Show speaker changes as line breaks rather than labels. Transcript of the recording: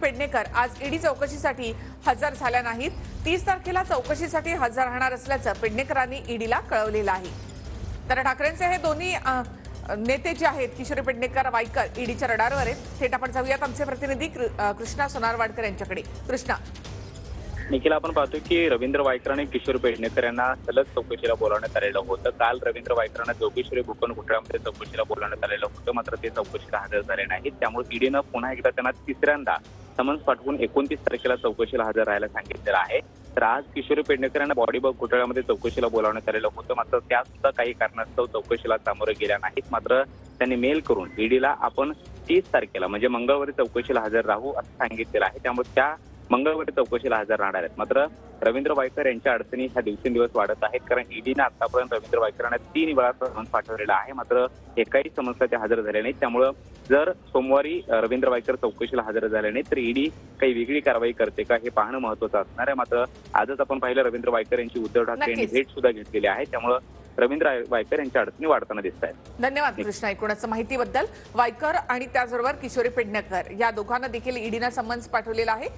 पेडणेकर आज ईडी चौकशीसाठी हजर झाल्या नाहीत। 30 तारखेला चौकशीसाठी हजर राहणार असल्याचं पेडणेकरांनी ईडीला कळवलेलं आहे। तर ठाकरेंचे हे दोन्ही नेते जे आहेत किशोरी पेडणेकर वायकर ईडीच्या रडारवर आहेत। थेट आपण जाऊयात आमचे प्रतिनिधी कृष्णा सोनारवाडकर यांच्याकडे। कृष्णा,
निखिल, आपण पाहतो की रवींद्र वायकर आणि किशोर पेडणेकर यांना सलग चौकशीला बोलावण्यात आलेलं होतं। काल रवींद्र वायकरांना जोगेश्वरी भूखंड घोटाळ्यामध्ये चौकशीला बोलावण्यात आलेलं होतं, मात्र ते चौकशीला हजर झाले नाहीत। त्यामुळे ईडीनं पुन्हा एकदा त्यांना तिसऱ्यांदा समन्स पाठवून 29 तारखेला चौकशीला हजर राहायला सांगितलेलं आहे। तर आज किशोरी पेडणेकर यांना बॉडीबग घोटाळ्यामध्ये चौकशीला बोलावण्यात आलेलं होतं, मात्र त्या सुद्धा काही कारणास्तव चौकशीला सामोरे गेल्या नाहीत। मात्र त्यांनी मेल करून ईडीला आपण 30 तारखेला म्हणजे मंगळवारी चौकशीला हजर राहू असं सांगितलेलं आहे। त्यामुळे त्या मंगळवारी चौकशीला हजर राहणार आहेत। मात्र रवींद्र वायकर यांच्या अडचणी ह्या दिवसेंदिवस वाढत आहेत, कारण ईडीने आतापर्यंत रवींद्र वायकरांना 3 वेळा समन्स पाठवलेला आहे, मात्र एकाही समन्सला ते हजर झाले नाहीत। त्यामुळे जर सोमवारी रवींद्र वायकर चौकशीला हजर झाले नाहीत तर ईडी काही वेगळी कारवाई करते का हे पाहणं महत्त्वाचं असणार आहे। मात्र आजच आपण पाहिलं रवींद्र वायकर यांची उद्धव ठाकरे यांनी भेट सुद्धा घेतलेली आहे, त्यामुळे रवींद्र वायकर यांच्या अडचणी वाढताना दिसत आहेत।
धन्यवाद कृष्णा एकूणच माहितीबद्दल। वायकर आणि त्याचबरोबर किशोरी पेडणेकर या दोघांना देखील ईडीनं समन्स पाठवलेला आहे।